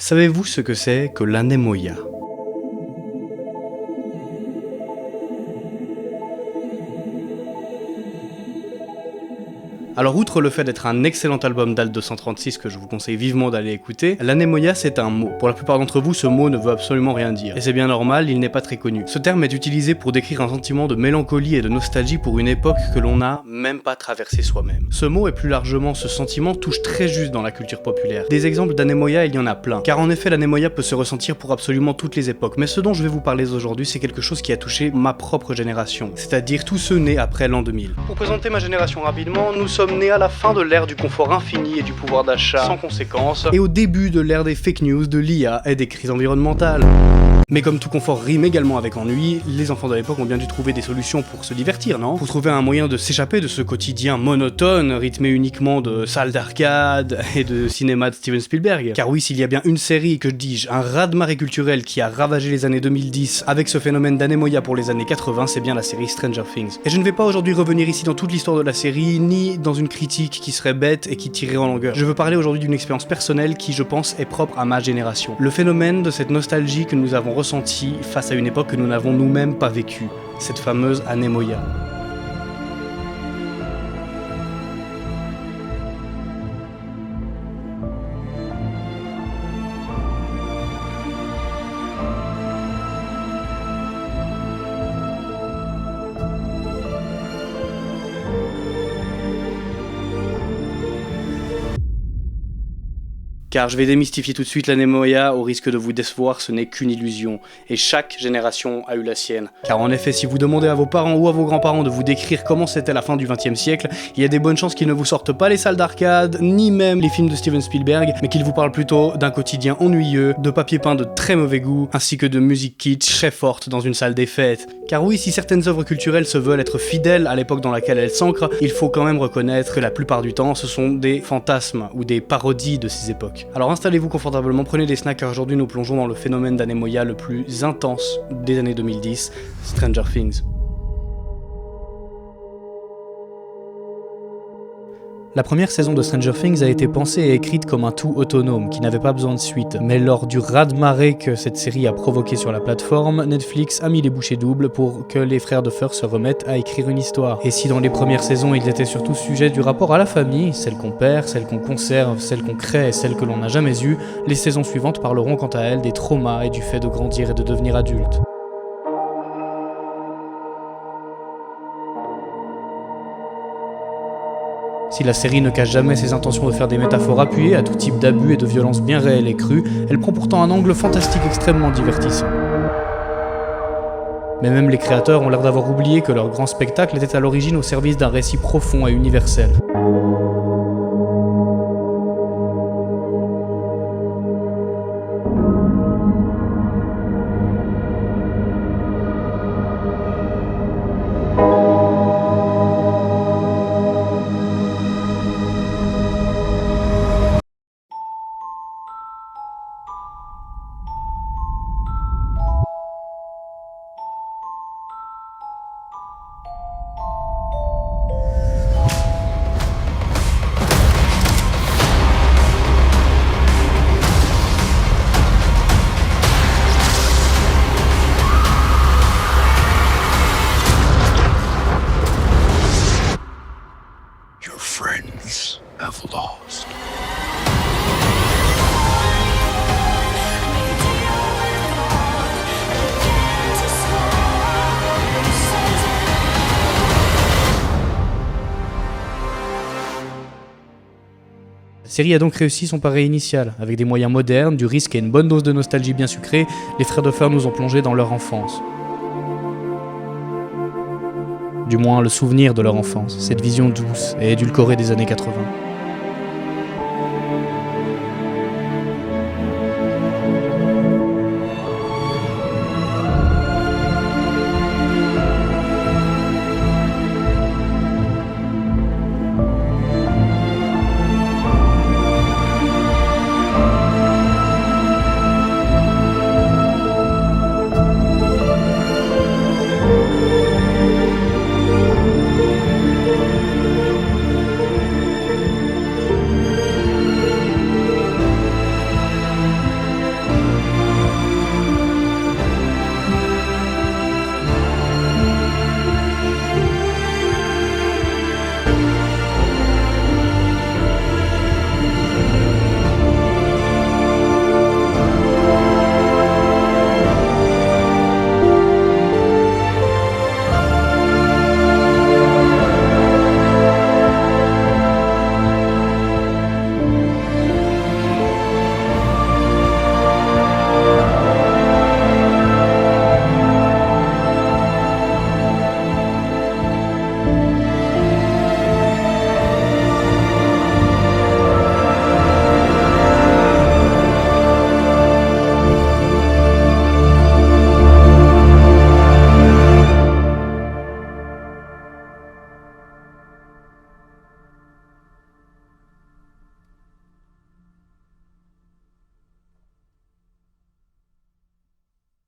Savez-vous ce que c'est que l'anémoïa ? Alors outre le fait d'être un excellent album d'Alt 236 que je vous conseille vivement d'aller écouter, l'anémoïa c'est un mot. Pour la plupart d'entre vous, ce mot ne veut absolument rien dire. Et c'est bien normal, il n'est pas très connu. Ce terme est utilisé pour décrire un sentiment de mélancolie et de nostalgie pour une époque que l'on n'a même pas traversée soi-même. Ce mot et plus largement ce sentiment touche très juste dans la culture populaire. Des exemples d'anémoïa, il y en a plein. Car en effet, l'anémoïa peut se ressentir pour absolument toutes les époques. Mais ce dont je vais vous parler aujourd'hui, c'est quelque chose qui a touché ma propre génération. C'est-à-dire tous ceux nés après l'an 2000. Pour présenter ma génération rapidement, nous sommes nés à la fin de l'ère du confort infini et du pouvoir d'achat sans conséquences, et au début de l'ère des fake news, de l'IA et des crises environnementales. Mais comme tout confort rime également avec ennui, les enfants de l'époque ont bien dû trouver des solutions pour se divertir, non ? Pour trouver un moyen de s'échapper de ce quotidien monotone, rythmé uniquement de salles d'arcade et de cinéma de Steven Spielberg. Car oui, s'il y a bien une série, que dis-je, un raz-de-marée culturel qui a ravagé les années 2010 avec ce phénomène d'anémoïa pour les années 80, c'est bien la série Stranger Things. Et je ne vais pas aujourd'hui revenir ici dans toute l'histoire de la série, ni dans une critique qui serait bête et qui tirerait en longueur. Je veux parler aujourd'hui d'une expérience personnelle qui, je pense, est propre à ma génération. Le phénomène de cette nostalgie que nous avons ressenti face à une époque que nous n'avons nous-mêmes pas vécue, cette fameuse anémoïa. Car je vais démystifier tout de suite l'anémoïa, au risque de vous décevoir, ce n'est qu'une illusion, et chaque génération a eu la sienne. Car en effet, si vous demandez à vos parents ou à vos grands-parents de vous décrire comment c'était la fin du XXe siècle, il y a des bonnes chances qu'ils ne vous sortent pas les salles d'arcade, ni même les films de Steven Spielberg, mais qu'ils vous parlent plutôt d'un quotidien ennuyeux, de papier peint de très mauvais goût, ainsi que de musique kitsch très forte dans une salle des fêtes. Car oui, si certaines œuvres culturelles se veulent être fidèles à l'époque dans laquelle elles s'ancrent, il faut quand même reconnaître que la plupart du temps, ce sont des fantasmes ou des parodies de ces époques. Alors installez-vous confortablement, prenez des snacks car aujourd'hui nous plongeons dans le phénomène d'anémoïa le plus intense des années 2010, Stranger Things. La première saison de Stranger Things a été pensée et écrite comme un tout autonome, qui n'avait pas besoin de suite. Mais lors du raz-de-marée que cette série a provoqué sur la plateforme, Netflix a mis les bouchées doubles pour que les frères Duffer se remettent à écrire une histoire. Et si dans les premières saisons ils étaient surtout sujets du rapport à la famille, celle qu'on perd, celle qu'on conserve, celle qu'on crée et celle que l'on n'a jamais eue, les saisons suivantes parleront quant à elles des traumas et du fait de grandir et de devenir adulte. Si la série ne cache jamais ses intentions de faire des métaphores appuyées à tout type d'abus et de violences bien réelles et crues, elle prend pourtant un angle fantastique extrêmement divertissant. Mais même les créateurs ont l'air d'avoir oublié que leur grand spectacle était à l'origine au service d'un récit profond et universel. Your friends have lost. La série a donc réussi son pari initial. Avec des moyens modernes, du risque et une bonne dose de nostalgie bien sucrée, les frères Duffer nous ont plongé dans leur enfance. Du moins le souvenir de leur enfance, cette vision douce et édulcorée des années 80.